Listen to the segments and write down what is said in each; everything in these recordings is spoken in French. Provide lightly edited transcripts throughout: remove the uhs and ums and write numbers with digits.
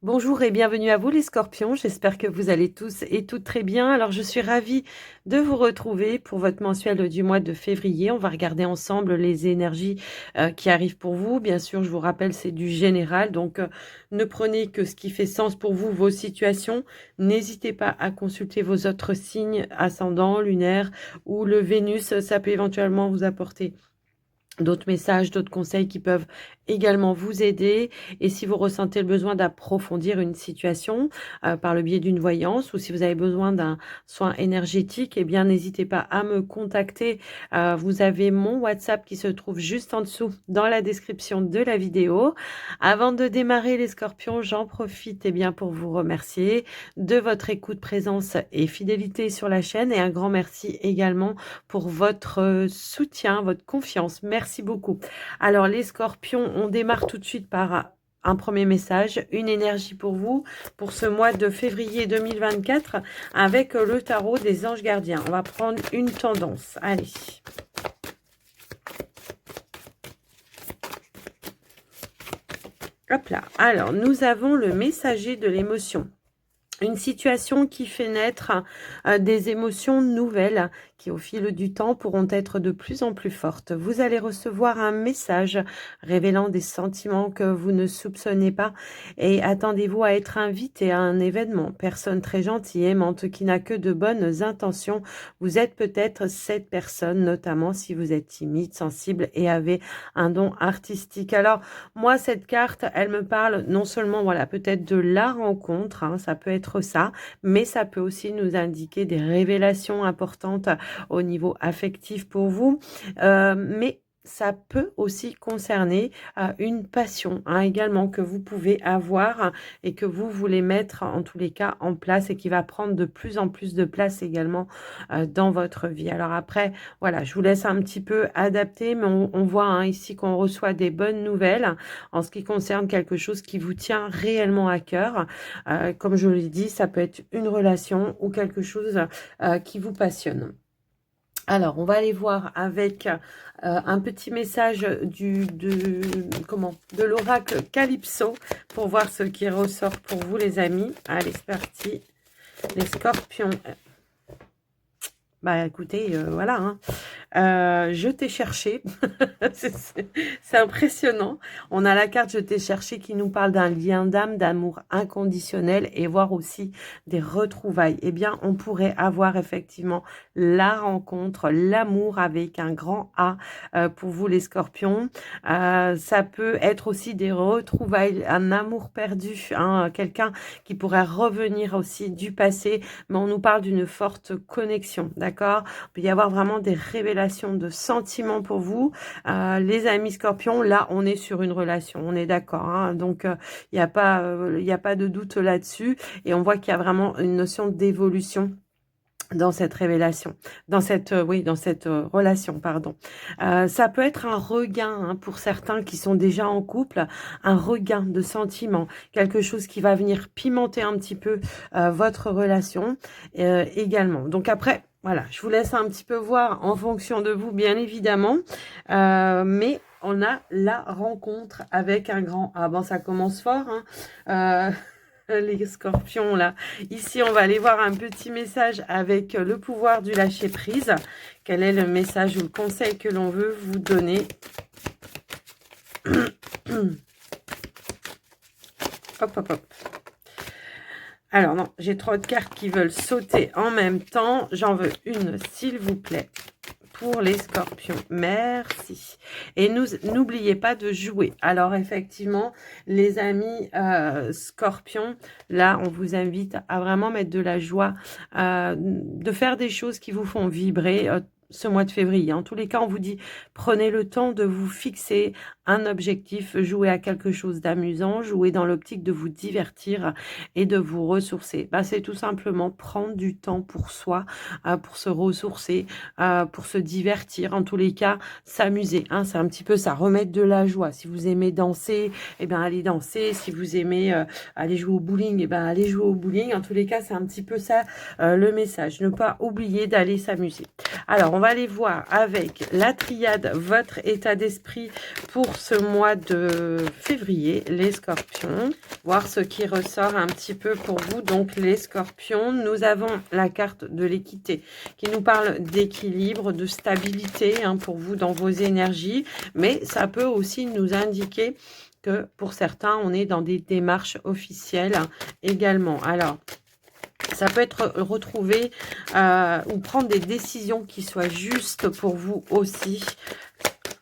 Bonjour et bienvenue à vous les scorpions, j'espère que vous allez tous et toutes très bien. Alors je suis ravie de vous retrouver pour votre mensuel du mois de février. On va regarder ensemble les énergies qui arrivent pour vous. Bien sûr, je vous rappelle, c'est du général, donc ne prenez que ce qui fait sens pour vous, vos situations. N'hésitez pas à consulter vos autres signes ascendants, lunaires ou le Vénus, ça peut éventuellement vous apporter d'autres messages, d'autres conseils qui peuvent également vous aider. Et si vous ressentez le besoin d'approfondir une situation par le biais d'une voyance ou si vous avez besoin d'un soin énergétique, eh bien n'hésitez pas à me contacter. Vous avez mon WhatsApp qui se trouve juste en dessous dans la description de la vidéo. Avant de démarrer les scorpions, j'en profite bien pour vous remercier de votre écoute, présence et fidélité sur la chaîne et un grand merci également pour votre soutien, votre confiance. Merci beaucoup. Alors les scorpions, on démarre tout de suite par un premier message, une énergie pour vous, pour ce mois de février 2024, avec le tarot des anges gardiens. On va prendre une tendance. Allez. Hop là. Alors, nous avons le messager de l'émotion. Une situation qui fait naître des émotions nouvelles qui, au fil du temps, pourront être de plus en plus fortes. Vous allez recevoir un message révélant des sentiments que vous ne soupçonnez pas et attendez-vous à être invité à un événement. Personne très gentille, aimante, qui n'a que de bonnes intentions. Vous êtes peut-être cette personne, notamment si vous êtes timide, sensible et avez un don artistique. Alors, moi, cette carte, elle me parle non seulement, voilà, peut-être de la rencontre, hein, ça peut être ça, mais ça peut aussi nous indiquer des révélations importantes au niveau affectif pour vous, mais ça peut aussi concerner une passion également que vous pouvez avoir et que vous voulez mettre en tous les cas en place et qui va prendre de plus en plus de place également dans votre vie. Alors après, voilà, je vous laisse un petit peu adapter, mais on voit ici qu'on reçoit des bonnes nouvelles en ce qui concerne quelque chose qui vous tient réellement à cœur. Comme je l'ai dit, ça peut être une relation ou quelque chose qui vous passionne. Alors, on va aller voir avec un petit message de l'oracle Calypso pour voir ce qui ressort pour vous, les amis. Allez, c'est parti. Les scorpions. Bah, écoutez, voilà, hein. Je t'ai cherché. C'est impressionnant. On a la carte Je t'ai cherché qui nous parle d'un lien d'âme, d'amour inconditionnel et voir aussi des retrouvailles. Eh bien, on pourrait avoir effectivement la rencontre, l'amour avec un grand A pour vous les scorpions. Ça peut être aussi des retrouvailles, un amour perdu, hein, quelqu'un qui pourrait revenir aussi du passé, mais on nous parle d'une forte connexion, d'accord? Il peut y avoir vraiment des révélations de sentiments pour vous. Les amis scorpions, là, on est sur une relation, on est d'accord, hein. Donc, il n'y a pas de doute là-dessus. Et on voit qu'il y a vraiment une notion d'évolution dans cette révélation, dans cette relation, pardon. Ça peut être un regain pour certains qui sont déjà en couple, un regain de sentiments, quelque chose qui va venir pimenter un petit peu votre relation également. Donc après, voilà, je vous laisse un petit peu voir en fonction de vous, bien évidemment, mais on a la rencontre avec un grand A. Bon, ça commence fort, hein. Les scorpions là. Ici, on va aller voir un petit message avec le pouvoir du lâcher prise. Quel est le message ou le conseil que l'on veut vous donner? Hop, hop, hop. Alors non, j'ai trop de cartes qui veulent sauter en même temps. J'en veux une, s'il vous plaît, pour les scorpions. Merci. Et n'oubliez pas de jouer. Alors effectivement, les amis scorpions, là, on vous invite à vraiment mettre de la joie, de faire des choses qui vous font vibrer ce mois de février. En tous les cas, on vous dit, prenez le temps de vous fixer un objectif, jouer à quelque chose d'amusant, jouer dans l'optique de vous divertir et de vous ressourcer. Bah, c'est tout simplement prendre du temps pour soi, pour se ressourcer, pour se divertir, en tous les cas, s'amuser. Hein, c'est un petit peu ça, remettre de la joie. Si vous aimez danser, eh bien, allez danser. Si vous aimez aller jouer au bowling, eh bien, allez jouer au bowling. En tous les cas, c'est un petit peu ça le message. Ne pas oublier d'aller s'amuser. Alors, on va aller voir avec la triade votre état d'esprit pour ce mois de février, les scorpions. Voir ce qui ressort un petit peu pour vous. Donc, les scorpions, nous avons la carte de l'équité qui nous parle d'équilibre, de stabilité hein, pour vous dans vos énergies. Mais ça peut aussi nous indiquer que pour certains, on est dans des démarches officielles également. Alors, ça peut être retrouver ou prendre des décisions qui soient justes pour vous aussi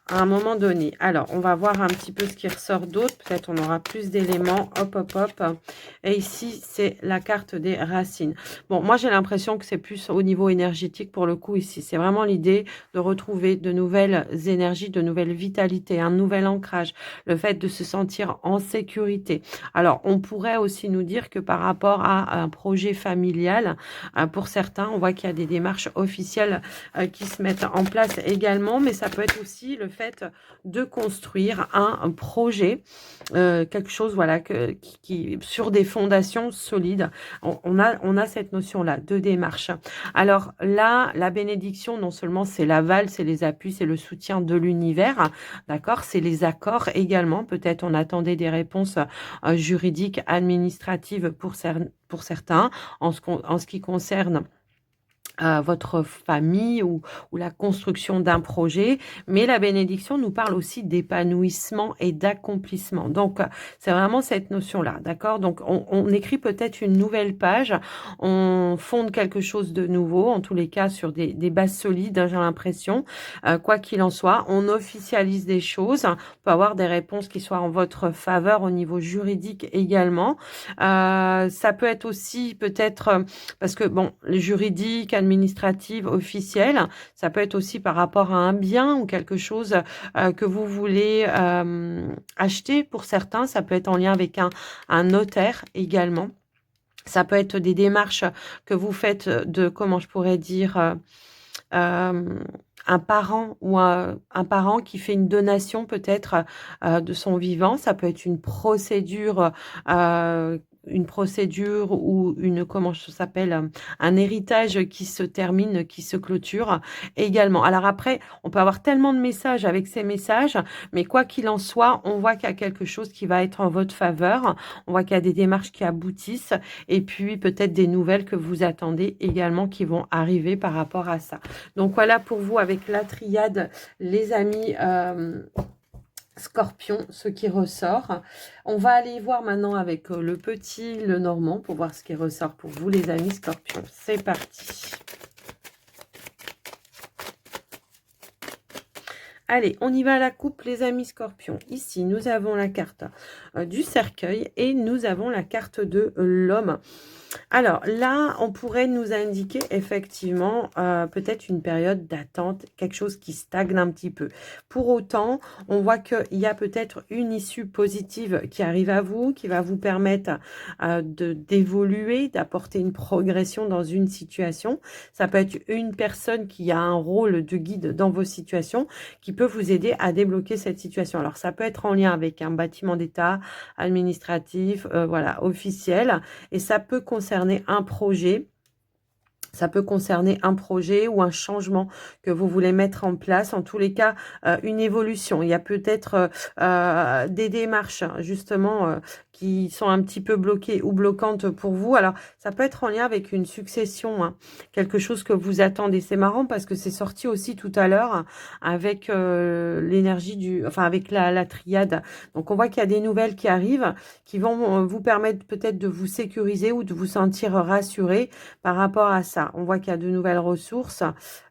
à un moment donné. Alors, on va voir un petit peu ce qui ressort d'autre. Peut-être on aura plus d'éléments. Hop, hop, hop. Et ici, c'est la carte des racines. Bon, moi, j'ai l'impression que c'est plus au niveau énergétique pour le coup ici. C'est vraiment l'idée de retrouver de nouvelles énergies, de nouvelles vitalités, un nouvel ancrage, le fait de se sentir en sécurité. Alors, on pourrait aussi nous dire que par rapport à un projet familial, pour certains, on voit qu'il y a des démarches officielles qui se mettent en place également, mais ça peut être aussi le fait de construire un projet, quelque chose voilà qui sur des fondations solides. On a cette notion-là de démarche. Alors là, la bénédiction, non seulement c'est l'aval, c'est les appuis, c'est le soutien de l'univers, d'accord, c'est les accords également. Peut-être on attendait des réponses juridiques, administratives pour certains, en ce qui concerne votre famille ou la construction d'un projet, mais la bénédiction nous parle aussi d'épanouissement et d'accomplissement. Donc, c'est vraiment cette notion-là, d'accord? Donc, on écrit peut-être une nouvelle page, on fonde quelque chose de nouveau, en tous les cas sur des bases solides, hein, j'ai l'impression. Quoi qu'il en soit, on officialise des choses, on peut avoir des réponses qui soient en votre faveur au niveau juridique également. Ça peut être aussi peut-être, parce que bon, le juridique, administrative, officielle, ça peut être aussi par rapport à un bien ou quelque chose que vous voulez acheter pour certains, ça peut être en lien avec un notaire également. Ça peut être des démarches que vous faites de, comment je pourrais dire, un parent ou un parent qui fait une donation peut-être de son vivant. Ça peut être une procédure ou comment ça s'appelle, un héritage qui se termine, qui se clôture également. Alors après, on peut avoir tellement de messages avec ces messages, mais quoi qu'il en soit, on voit qu'il y a quelque chose qui va être en votre faveur. On voit qu'il y a des démarches qui aboutissent et puis peut-être des nouvelles que vous attendez également qui vont arriver par rapport à ça. Donc voilà pour vous avec la triade, les amis Scorpion, ce qui ressort. On va aller voir maintenant avec le petit, le normand, pour voir ce qui ressort pour vous, les amis Scorpions. C'est parti. Allez, on y va à la coupe, les amis Scorpions. Ici, nous avons la carte du cercueil et nous avons la carte de l'homme. Alors là, on pourrait nous indiquer effectivement peut-être une période d'attente, quelque chose qui stagne un petit peu. Pour autant, on voit qu'il y a peut-être une issue positive qui arrive à vous, qui va vous permettre d'évoluer, d'apporter une progression dans une situation. Ça peut être une personne qui a un rôle de guide dans vos situations, qui peut vous aider à débloquer cette situation. Alors ça peut être en lien avec un bâtiment d'État, administratif, voilà, officiel, et ça peut concerner un projet. Ça peut concerner un projet ou un changement que vous voulez mettre en place. En tous les cas, une évolution. Il y a peut-être des démarches, justement, qui sont un petit peu bloquées ou bloquantes pour vous. Alors, ça peut être en lien avec une succession, hein, quelque chose que vous attendez. C'est marrant parce que c'est sorti aussi tout à l'heure avec l'énergie enfin, avec la triade. Donc, on voit qu'il y a des nouvelles qui arrivent qui vont vous permettre peut-être de vous sécuriser ou de vous sentir rassuré par rapport à ça. On voit qu'il y a de nouvelles ressources,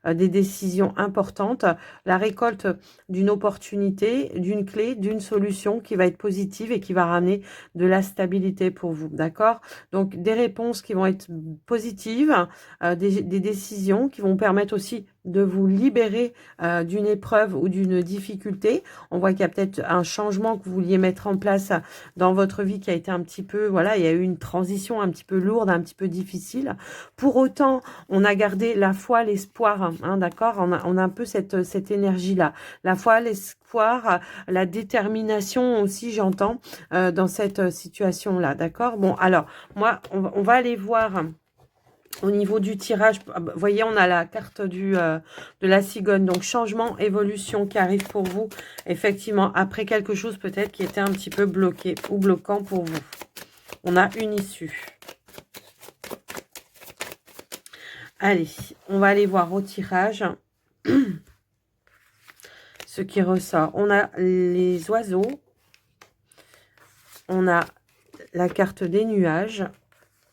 des décisions importantes, la récolte d'une opportunité, d'une clé, d'une solution qui va être positive et qui va ramener de la stabilité pour vous, d'accord? Donc, des réponses qui vont être positives, des décisions qui vont permettre aussi de vous libérer d'une épreuve ou d'une difficulté. On voit qu'il y a peut-être un changement que vous vouliez mettre en place dans votre vie qui a été un petit peu, voilà, il y a eu une transition un petit peu lourde, un petit peu difficile. Pour autant, on a gardé la foi, l'espoir, hein, d'accord? On a un peu cette énergie-là. La foi, l'espoir, la détermination aussi, j'entends, dans cette situation-là, d'accord? Bon, alors, moi, on va aller voir Au niveau du tirage, vous voyez, on a la carte de la cigogne. Donc, changement, évolution qui arrive pour vous. Effectivement, après quelque chose peut-être qui était un petit peu bloqué ou bloquant pour vous. On a une issue. Allez, on va aller voir au tirage ce qui ressort. On a les oiseaux. On a la carte des nuages.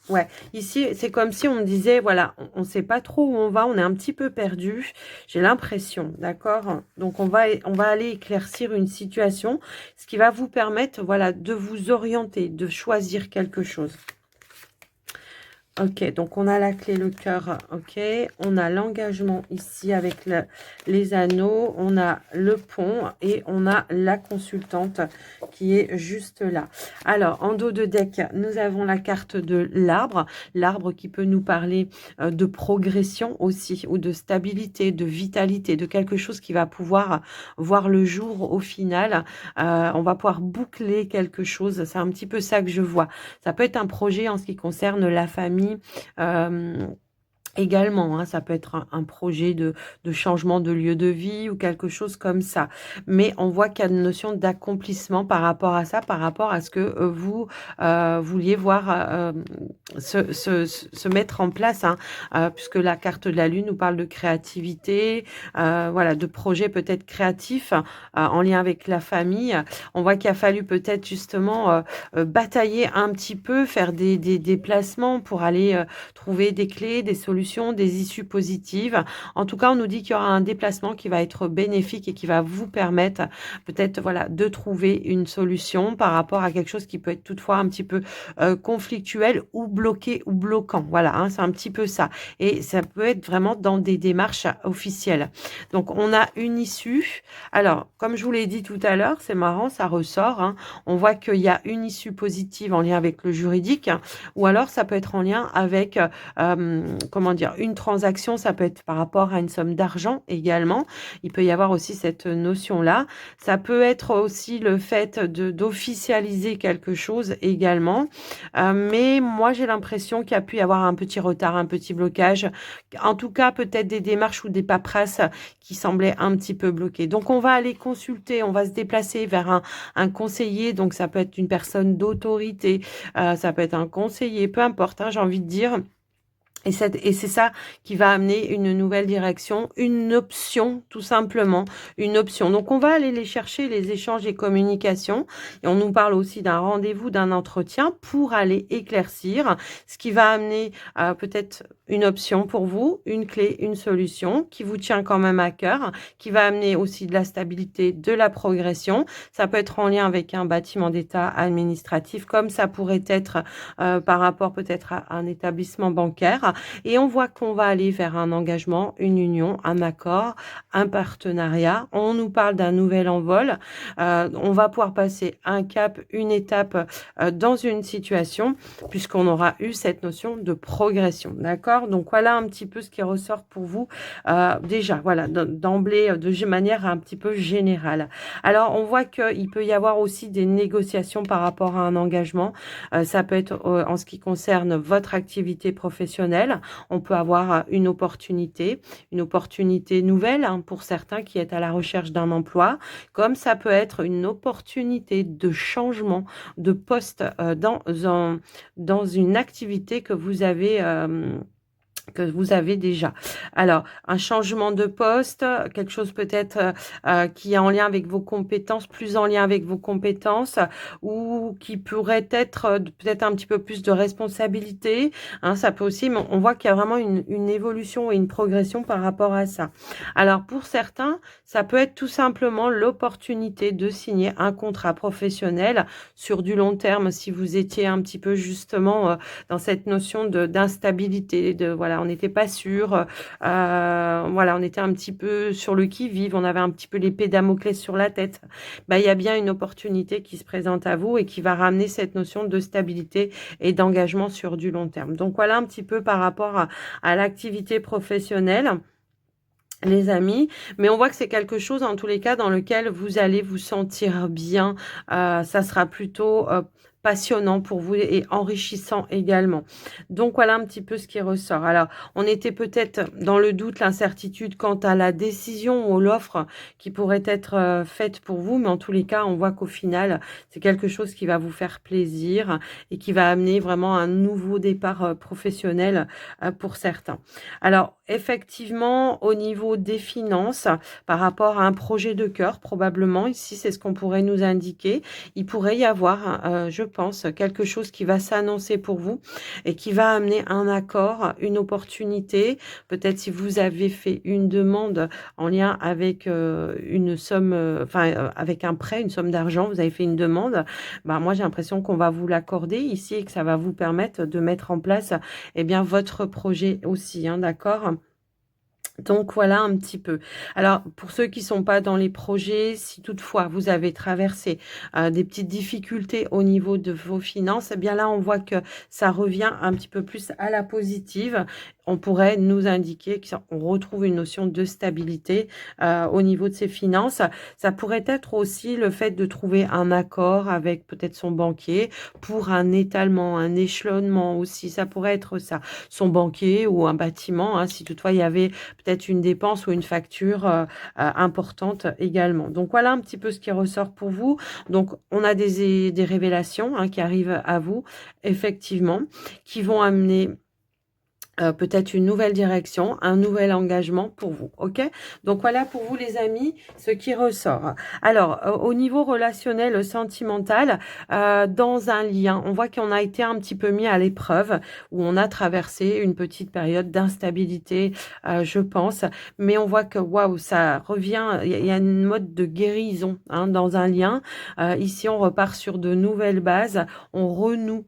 Ouais, ici, c'est comme si on me disait, voilà, on ne sait pas trop où on va, on est un petit peu perdu, j'ai l'impression, d'accord? Donc, on va aller éclaircir une situation, ce qui va vous permettre, voilà, de vous orienter, de choisir quelque chose. Ok, donc on a la clé, le cœur, ok. On a l'engagement ici avec les anneaux. On a le pont et on a la consultante qui est juste là. Alors, en dos de deck, nous avons la carte de l'arbre. L'arbre qui peut nous parler de progression aussi, ou de stabilité, de vitalité, de quelque chose qui va pouvoir voir le jour au final. On va pouvoir boucler quelque chose. C'est un petit peu ça que je vois. Ça peut être un projet en ce qui concerne la famille, également, hein, ça peut être un projet de changement de lieu de vie ou quelque chose comme ça. Mais on voit qu'il y a une notion d'accomplissement par rapport à ça, par rapport à ce que vous vouliez voir se mettre en place, hein, puisque la carte de la Lune nous parle de créativité, voilà, de projets peut-être créatifs en lien avec la famille. On voit qu'il a fallu peut-être justement batailler un petit peu, faire des déplacements pour aller trouver des clés, des solutions, des issues positives. En tout cas, on nous dit qu'il y aura un déplacement qui va être bénéfique et qui va vous permettre peut-être, voilà, de trouver une solution par rapport à quelque chose qui peut être toutefois un petit peu conflictuel ou bloqué ou bloquant. Voilà, hein, c'est un petit peu ça. Et ça peut être vraiment dans des démarches officielles. Donc, on a une issue. Alors, comme je vous l'ai dit tout à l'heure, c'est marrant, ça ressort, hein. On voit qu'il y a une issue positive en lien avec le juridique, ou alors ça peut être en lien avec comment dire, une transaction, ça peut être par rapport à une somme d'argent également. Il peut y avoir aussi cette notion-là. Ça peut être aussi le fait d'officialiser quelque chose également. Mais moi, j'ai l'impression qu'il y a pu y avoir un petit retard, un petit blocage. En tout cas, peut-être des démarches ou des paperasses qui semblaient un petit peu bloquées. Donc, on va aller consulter, on va se déplacer vers un conseiller. Donc, ça peut être une personne d'autorité, ça peut être un conseiller, peu importe, hein, j'ai envie de dire. Et c'est ça qui va amener une nouvelle direction, une option, tout simplement, une option. Donc, on va aller les chercher, les échanges et communications. Et on nous parle aussi d'un rendez-vous, d'un entretien pour aller éclaircir, ce qui va amener peut-être une option pour vous, une clé, une solution qui vous tient quand même à cœur, qui va amener aussi de la stabilité, de la progression. Ça peut être en lien avec un bâtiment d'État administratif, comme ça pourrait être par rapport peut-être à un établissement bancaire. Et on voit qu'on va aller vers un engagement, une union, un accord, un partenariat. On nous parle d'un nouvel envol. On va pouvoir passer un cap, une étape dans une situation, puisqu'on aura eu cette notion de progression. D'accord? Donc, voilà un petit peu ce qui ressort pour vous. Déjà, voilà, d'emblée, de manière un petit peu générale. Alors, on voit qu'il peut y avoir aussi des négociations par rapport à un engagement. Ça peut être en ce qui concerne votre activité professionnelle. On peut avoir une opportunité nouvelle, hein, pour certains qui est à la recherche d'un emploi, comme ça peut être une opportunité de changement de poste dans une activité que vous avez déjà. Alors, un changement de poste, quelque chose peut-être qui est en lien avec vos compétences, plus en lien avec vos compétences, ou qui pourrait être peut-être un petit peu plus de responsabilité, hein, ça peut aussi, mais on voit qu'il y a vraiment une évolution et une progression par rapport à ça. Alors, pour certains, ça peut être tout simplement l'opportunité de signer un contrat professionnel sur du long terme, si vous étiez un petit peu justement dans cette notion d'instabilité, voilà, on n'était pas sûr, voilà, on était un petit peu sur le qui-vive, on avait un petit peu l'épée Damoclès sur la tête. Il y a bien une opportunité qui se présente à vous et qui va ramener cette notion de stabilité et d'engagement sur du long terme. Donc voilà un petit peu par rapport à l'activité professionnelle, les amis, mais on voit que c'est quelque chose en tous les cas dans lequel vous allez vous sentir bien. Ça sera plutôt passionnant pour vous et enrichissant également. Donc voilà un petit peu ce qui ressort. Alors, on était peut-être dans le doute, l'incertitude quant à la décision ou l'offre qui pourrait être faite pour vous, mais en tous les cas, on voit qu'au final, c'est quelque chose qui va vous faire plaisir et qui va amener vraiment un nouveau départ professionnel pour certains. Alors, effectivement, au niveau des finances, par rapport à un projet de cœur, probablement, ici, c'est ce qu'on pourrait nous indiquer, il pourrait y avoir, je pense, quelque chose qui va s'annoncer pour vous et qui va amener un accord, une opportunité. Peut-être si vous avez fait une demande en lien avec une somme, avec un prêt, une somme d'argent, vous avez fait une demande, bah, moi j'ai l'impression qu'on va vous l'accorder ici et que ça va vous permettre de mettre en place eh bien, votre projet aussi, hein, d'accord ? Donc voilà un petit peu. Alors pour ceux qui sont pas dans les projets, si toutefois vous avez traversé des petites difficultés au niveau de vos finances, eh bien là on voit que ça revient un petit peu plus à la positive. On pourrait nous indiquer qu'on retrouve une notion de stabilité au niveau de ses finances. Ça pourrait être aussi le fait de trouver un accord avec peut-être son banquier pour un étalement, un échelonnement aussi. Ça pourrait être ça, son banquier ou un bâtiment, hein, si toutefois il y avait peut-être une dépense ou une facture importante également. Donc voilà un petit peu ce qui ressort pour vous. Donc on a des révélations hein, qui arrivent à vous, effectivement, qui vont amener peut-être une nouvelle direction, un nouvel engagement pour vous, ok? Donc voilà pour vous les amis, ce qui ressort. Alors, au niveau relationnel, sentimental, dans un lien, on voit qu'on a été un petit peu mis à l'épreuve, où on a traversé une petite période d'instabilité, je pense, mais on voit que, waouh, ça revient, il y a une mode de guérison hein, dans un lien. Ici, on repart sur de nouvelles bases, on renoue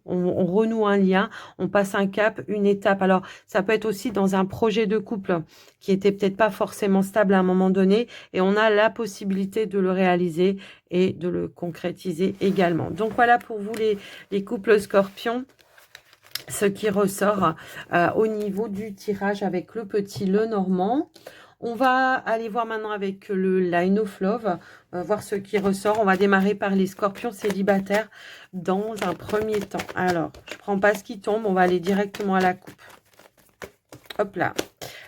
un lien, on passe un cap, une étape. Alors, ça peut être aussi dans un projet de couple qui était peut-être pas forcément stable à un moment donné et on a la possibilité de le réaliser et de le concrétiser également. Donc voilà pour vous les couples scorpions, ce qui ressort au niveau du tirage avec le petit le normand. On va aller voir maintenant avec le Line of Love, voir ce qui ressort. On va démarrer par les scorpions célibataires dans un premier temps. Alors, je prends pas ce qui tombe, on va aller directement à la coupe. Hop là.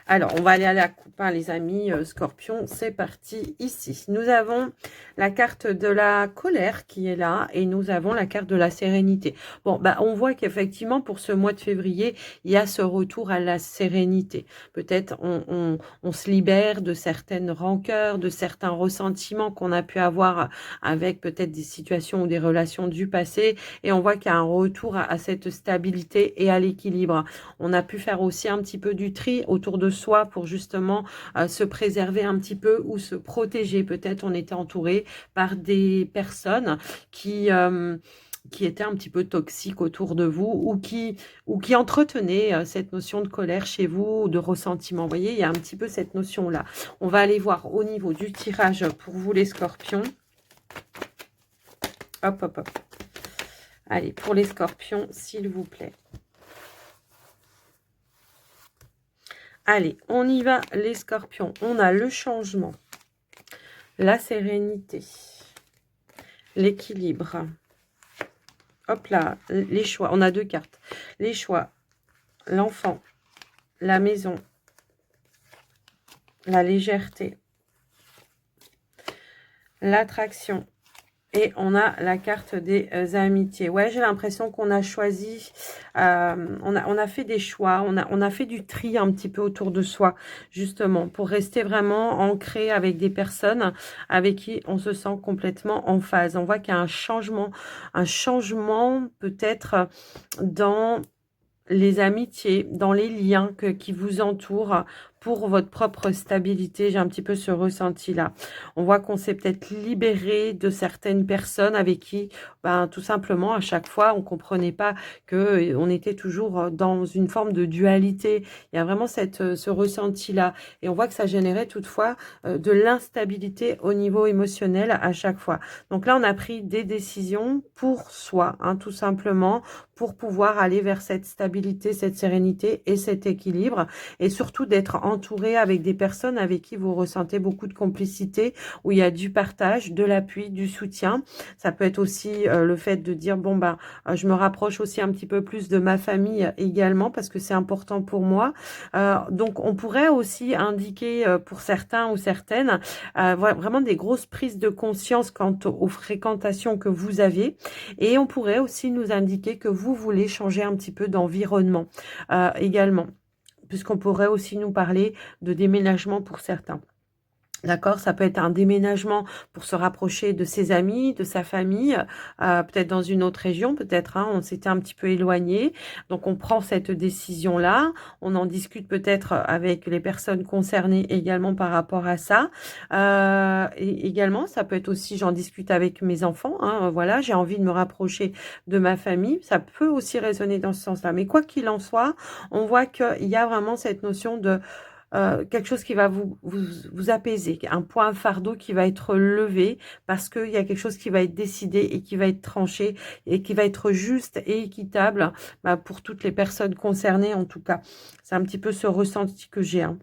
Alors, on va aller à la coupe, hein, les amis scorpions. C'est parti ici. Nous avons la carte de la colère qui est là et nous avons la carte de la sérénité. Bon, bah, on voit qu'effectivement, pour ce mois de février, il y a ce retour à la sérénité. Peut-être on se libère de certaines rancœurs, de certains ressentiments qu'on a pu avoir avec peut-être des situations ou des relations du passé. Et on voit qu'il y a un retour à cette stabilité et à l'équilibre. On a pu faire aussi un petit peu du tri autour de soi pour justement se préserver un petit peu ou se protéger. Peut-être on était entouré par des personnes qui étaient un petit peu toxiques autour de vous ou qui entretenaient cette notion de colère chez vous ou de ressentiment. Vous voyez, il y a un petit peu cette notion-là. On va aller voir au niveau du tirage pour vous les scorpions. Hop, hop, hop. Allez, pour les scorpions, s'il vous plaît. Allez, on y va les scorpions. On a le changement, la sérénité, l'équilibre. Hop là, les choix. On a deux cartes. Les choix, l'enfant, la maison, la légèreté, l'attraction. Et on a la carte des amitiés. Ouais, j'ai l'impression qu'on a choisi, on a fait des choix, on a fait du tri un petit peu autour de soi, justement, pour rester vraiment ancré avec des personnes avec qui on se sent complètement en phase. On voit qu'il y a un changement peut-être dans les amitiés, dans les liens qui vous entourent, pour votre propre stabilité. J'ai un petit peu ce ressenti-là. On voit qu'on s'est peut-être libéré de certaines personnes avec qui, ben, tout simplement, à chaque fois, on comprenait pas que on était toujours dans une forme de dualité. Il y a vraiment ce ressenti-là. Et on voit que ça générait toutefois de l'instabilité au niveau émotionnel à chaque fois. Donc là, on a pris des décisions pour soi, hein, tout simplement, pour pouvoir aller vers cette stabilité, cette sérénité et cet équilibre. Et surtout d'être entouré avec des personnes avec qui vous ressentez beaucoup de complicité, où il y a du partage, de l'appui, du soutien. Ça peut être aussi le fait de dire, bon, ben, je me rapproche aussi un petit peu plus de ma famille également, parce que c'est important pour moi. Donc, on pourrait aussi indiquer pour certains ou certaines vraiment des grosses prises de conscience quant aux fréquentations que vous avez. Et on pourrait aussi nous indiquer que vous voulez changer un petit peu d'environnement également, puisqu'on pourrait aussi nous parler de déménagement pour certains. D'accord, ça peut être un déménagement pour se rapprocher de ses amis, de sa famille, peut-être dans une autre région, peut-être, hein, on s'était un petit peu éloigné. Donc, on prend cette décision-là. On en discute peut-être avec les personnes concernées également par rapport à ça. Et également, ça peut être aussi, j'en discute avec mes enfants. Hein, voilà, j'ai envie de me rapprocher de ma famille. Ça peut aussi résonner dans ce sens-là. Mais quoi qu'il en soit, on voit qu'il y a vraiment cette notion de quelque chose qui va vous apaiser, un poids, un fardeau qui va être levé parce qu'il y a quelque chose qui va être décidé et qui va être tranché et qui va être juste et équitable pour toutes les personnes concernées en tout cas. C'est un petit peu ce ressenti que j'ai. Hein.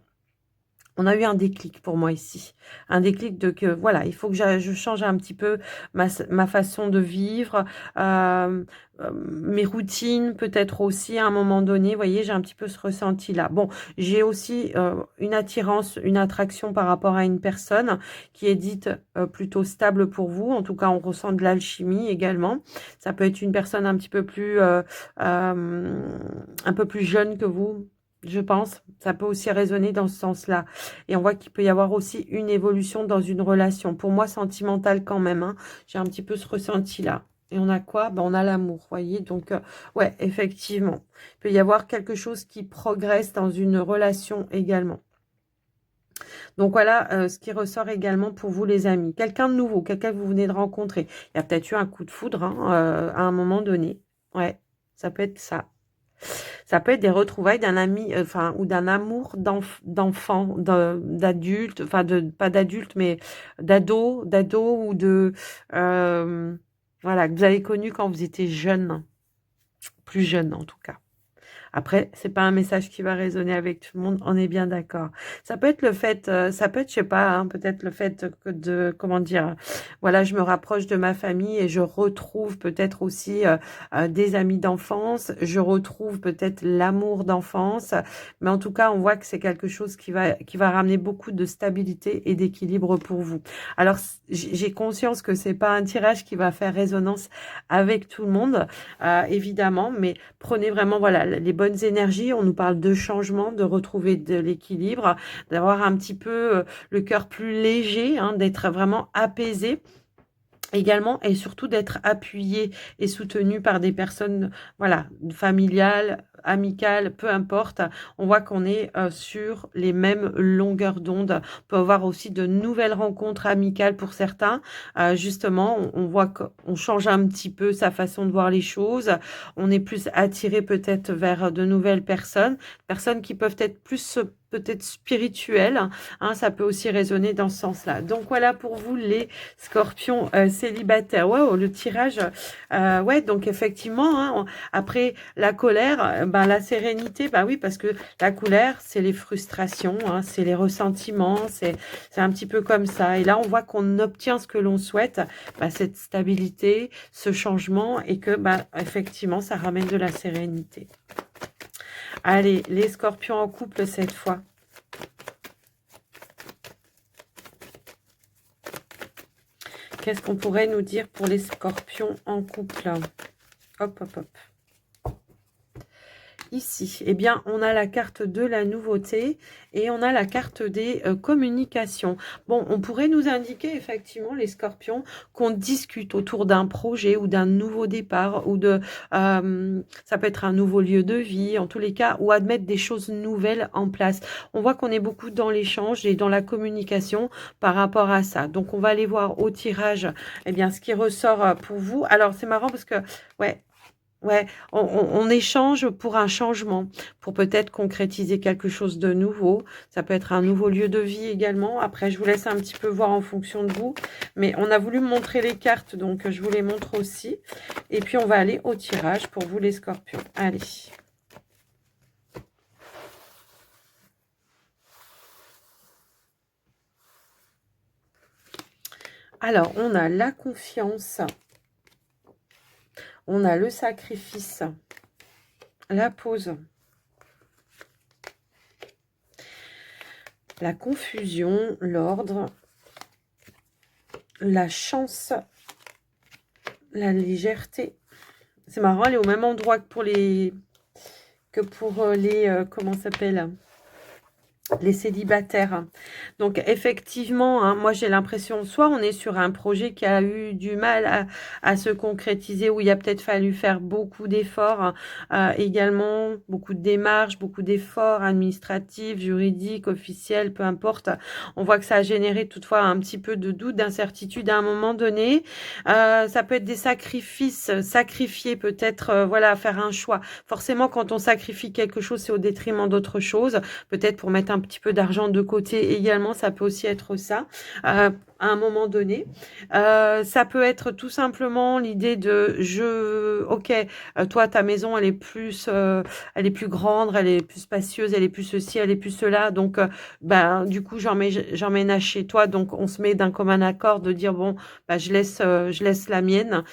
On a eu un déclic pour moi ici. Un déclic de que, voilà, il faut que je change un petit peu ma façon de vivre, mes routines, peut-être aussi à un moment donné. Vous voyez, j'ai un petit peu ce ressenti-là. Bon, j'ai aussi une attirance, une attraction par rapport à une personne qui est dite plutôt stable pour vous. En tout cas, on ressent de l'alchimie également. Ça peut être une personne un petit peu plus, un peu plus jeune que vous. Je pense, ça peut aussi résonner dans ce sens-là. Et on voit qu'il peut y avoir aussi une évolution dans une relation. Pour moi, sentimentale quand même. Hein. J'ai un petit peu ce ressenti-là. Et on a quoi? Ben, on a l'amour, voyez. Donc, ouais, effectivement. Il peut y avoir quelque chose qui progresse dans une relation également. Donc, voilà ce qui ressort également pour vous, les amis. Quelqu'un de nouveau, quelqu'un que vous venez de rencontrer. Il y a peut-être eu un coup de foudre hein, à un moment donné. Ouais, ça peut être ça. Ça peut être des retrouvailles d'un ami, enfin, ou d'un amour d'enfant, d'adulte, enfin, pas d'adulte, mais d'ado ou voilà, que vous avez connu quand vous étiez jeune, plus jeune en tout cas. Après, c'est pas un message qui va résonner avec tout le monde, on est bien d'accord. Ça peut être le fait, ça peut être, je sais pas, hein, peut-être le fait comment dire, voilà, je me rapproche de ma famille et je retrouve peut-être aussi des amis d'enfance, je retrouve peut-être l'amour d'enfance, mais en tout cas, on voit que c'est quelque chose qui va ramener beaucoup de stabilité et d'équilibre pour vous. Alors, j'ai conscience que c'est pas un tirage qui va faire résonance avec tout le monde, évidemment, mais prenez vraiment, voilà, les bonnes énergies. On nous parle de changement, de retrouver de l'équilibre, d'avoir un petit peu le cœur plus léger, hein, d'être vraiment apaisé également et surtout d'être appuyé et soutenu par des personnes, voilà, familiales, amicales, peu importe. On voit qu'on est sur les mêmes longueurs d'onde. On peut avoir aussi de nouvelles rencontres amicales pour certains. Justement, on voit qu'on change un petit peu sa façon de voir les choses. On est plus attiré peut-être vers de nouvelles personnes qui peuvent être plus peut-être spirituelles. Hein, ça peut aussi résonner dans ce sens-là. Donc voilà pour vous les scorpions célibataires. Waouh, le tirage. Ouais, donc effectivement, hein, après la colère, ben, la sérénité, bah oui, parce que la colère, c'est les frustrations, hein, c'est les ressentiments, c'est un petit peu comme ça. Et là, on voit qu'on obtient ce que l'on souhaite, bah, cette stabilité, ce changement, et que bah, effectivement, ça ramène de la sérénité. Allez, les scorpions en couple cette fois. Qu'est-ce qu'on pourrait nous dire pour les scorpions en couple? Hop, hop, hop. Ici, eh bien, on a la carte de la nouveauté et on a la carte des communications. Bon, on pourrait nous indiquer effectivement, les scorpions, qu'on discute autour d'un projet ou d'un nouveau départ ou ça peut être un nouveau lieu de vie, en tous les cas, ou à mettre des choses nouvelles en place. On voit qu'on est beaucoup dans l'échange et dans la communication par rapport à ça. Donc, on va aller voir au tirage, eh bien, ce qui ressort pour vous. Alors, c'est marrant parce que, ouais, ouais, on échange pour un changement, pour peut-être concrétiser quelque chose de nouveau. Ça peut être un nouveau lieu de vie également. Après, je vous laisse un petit peu voir en fonction de vous. Mais on a voulu me montrer les cartes, donc je vous les montre aussi. Et puis, on va aller au tirage pour vous, les scorpions. Allez. Alors, on a la confiance, on a le sacrifice, la pause, la confusion, l'ordre, la chance, la légèreté. C'est marrant, elle est au même endroit que pour les... comment ça s'appelle, les célibataires. Donc effectivement, hein, moi j'ai l'impression, soit on est sur un projet qui a eu du mal à se concrétiser, où il a peut-être fallu faire beaucoup d'efforts, également beaucoup de démarches, beaucoup d'efforts administratifs, juridiques, officiels, peu importe. On voit que ça a généré toutefois un petit peu de doute, d'incertitude à un moment donné. Ça peut être des sacrifices, sacrifier peut-être, voilà, faire un choix. Forcément, quand on sacrifie quelque chose, c'est au détriment d'autre chose. Peut-être pour mettre un petit peu d'argent de côté également, ça peut aussi être ça, à un moment donné. Ça peut être tout simplement l'idée de ok, toi ta maison elle est plus grande, elle est plus spacieuse, elle est plus ceci, elle est plus cela, donc ben du coup j'emménage chez toi, donc on se met d'un commun accord de dire bon, bah je laisse la mienne,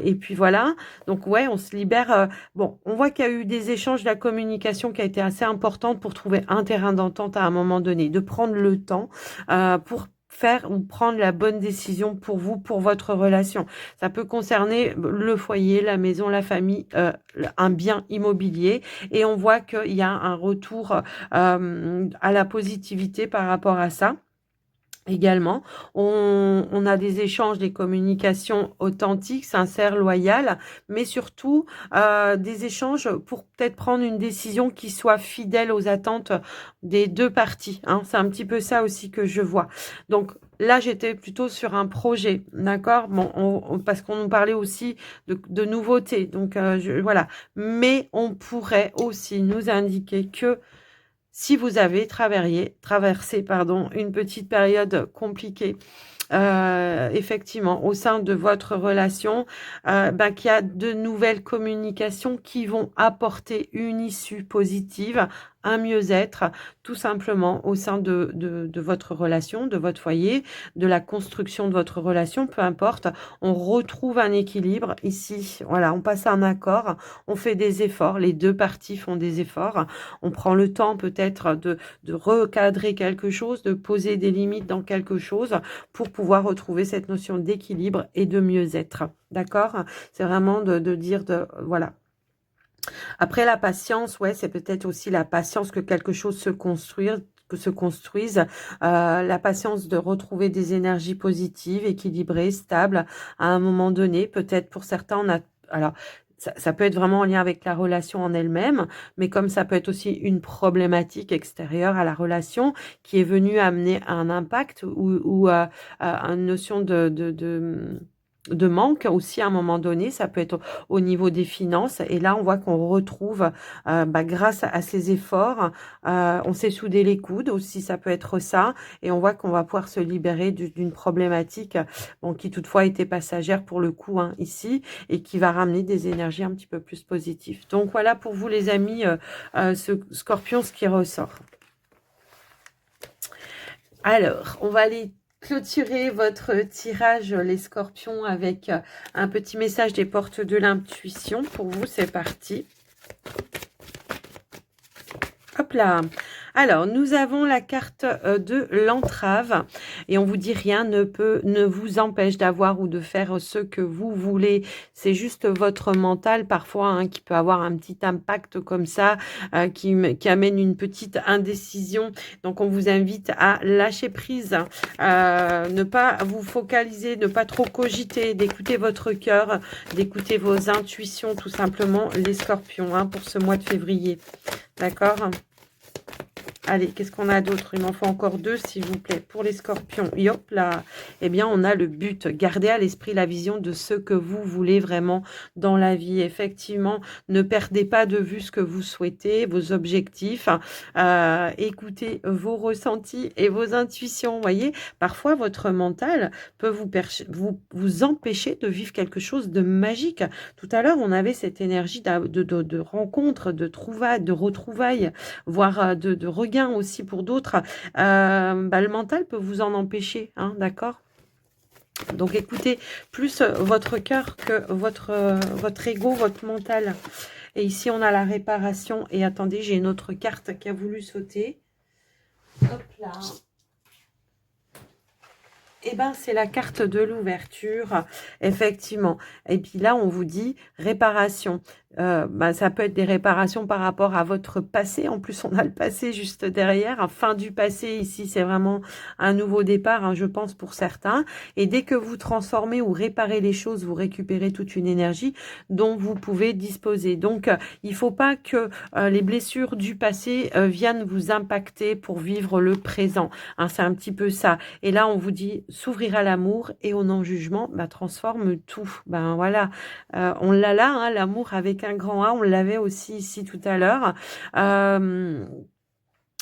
et puis voilà. Donc ouais, on se libère. Bon, on voit qu'il y a eu des échanges, de la communication qui a été assez importante pour trouver un terrain d'entente à un moment donné, de prendre le temps pour faire ou prendre la bonne décision pour vous, pour votre relation. Ça peut concerner le foyer, la maison, la famille, un bien immobilier. Et on voit qu'il y a un retour à la positivité par rapport à ça. Également, on a des échanges, des communications authentiques, sincères, loyales, mais surtout des échanges pour peut-être prendre une décision qui soit fidèle aux attentes des deux parties, hein. C'est un petit peu ça aussi que je vois. Donc là, j'étais plutôt sur un projet, d'accord? Bon, parce qu'on nous parlait aussi de nouveautés, donc voilà. Mais on pourrait aussi nous indiquer que si vous avez traversé une petite période compliquée, effectivement, au sein de votre relation, qu'il y a de nouvelles communications qui vont apporter une issue positive, un mieux-être, tout simplement au sein de votre relation, de votre foyer, de la construction de votre relation, peu importe. On retrouve un équilibre ici. Voilà, on passe à un accord, on fait des efforts, les deux parties font des efforts. On prend le temps peut-être de recadrer quelque chose, de poser des limites dans quelque chose pour pouvoir retrouver cette notion d'équilibre et de mieux-être. D'accord? C'est vraiment de dire voilà. Après la patience, ouais, c'est peut-être aussi la patience que quelque chose se construise, la patience de retrouver des énergies positives, équilibrées, stables à un moment donné. Peut-être pour certains, alors ça peut être vraiment en lien avec la relation en elle-même, mais comme ça peut être aussi une problématique extérieure à la relation qui est venue amener un impact ou une notion de manque aussi à un moment donné, ça peut être au niveau des finances. Et là, on voit qu'on retrouve, grâce à ces efforts, on s'est soudé les coudes aussi, ça peut être ça. Et on voit qu'on va pouvoir se libérer d'une problématique qui toutefois était passagère pour le coup, hein, ici, et qui va ramener des énergies un petit peu plus positives. Donc voilà pour vous les amis, ce Scorpion, ce qui ressort. Alors, on va aller clôturer votre tirage, les scorpions, avec un petit message des portes de l'intuition. Pour vous, c'est parti. Hop là. Alors, nous avons la carte de l'entrave et on vous dit rien ne vous empêche d'avoir ou de faire ce que vous voulez. C'est juste votre mental parfois, hein, qui peut avoir un petit impact comme ça, qui amène une petite indécision. Donc, on vous invite à lâcher prise, ne pas vous focaliser, ne pas trop cogiter, d'écouter votre cœur, d'écouter vos intuitions, tout simplement, les scorpions, hein, pour ce mois de février. D'accord ? Allez, qu'est-ce qu'on a d'autre? Il m'en faut encore deux, s'il vous plaît. Pour les scorpions, hop là, eh bien, on a le but. Gardez à l'esprit la vision de ce que vous voulez vraiment dans la vie. Effectivement, ne perdez pas de vue ce que vous souhaitez, vos objectifs. Écoutez vos ressentis et vos intuitions. Vous voyez, parfois, votre mental peut vous empêcher de vivre quelque chose de magique. Tout à l'heure, on avait cette énergie de rencontre, de trouvailles, de retrouvailles, voire de regain aussi pour d'autres. Le mental peut vous en empêcher, hein, d'accord? Donc écoutez plus votre cœur que votre ego, votre mental. Et ici, on a la réparation. Et attendez, j'ai une autre carte qui a voulu sauter. Hop là. Eh ben, c'est la carte de l'ouverture, effectivement. Et puis là, on vous dit réparation. Ça peut être des réparations par rapport à votre passé. En plus, on a le passé juste derrière. Fin du passé, ici, c'est vraiment un nouveau départ, hein, je pense, pour certains. Et dès que vous transformez ou réparez les choses, vous récupérez toute une énergie dont vous pouvez disposer. Donc, il ne faut pas que les blessures du passé viennent vous impacter pour vivre le présent. Hein, c'est un petit peu ça. Et là, on vous dit s'ouvrir à l'amour et au non-jugement, transforme tout. Ben voilà, on l'a là, hein, l'amour avec un grand A, on l'avait aussi ici tout à l'heure.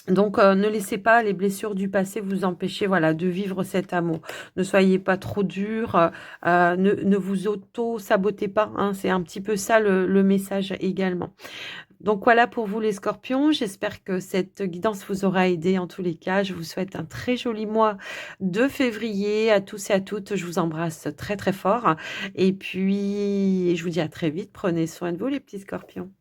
Donc, ne laissez pas les blessures du passé vous empêcher, voilà, de vivre cet amour. Ne soyez pas trop dur, ne vous auto-sabotez pas, hein, c'est un petit peu ça le message également. Donc voilà pour vous les scorpions, j'espère que cette guidance vous aura aidé en tous les cas. Je vous souhaite un très joli mois de février à tous et à toutes. Je vous embrasse très très fort et puis je vous dis à très vite. Prenez soin de vous les petits scorpions.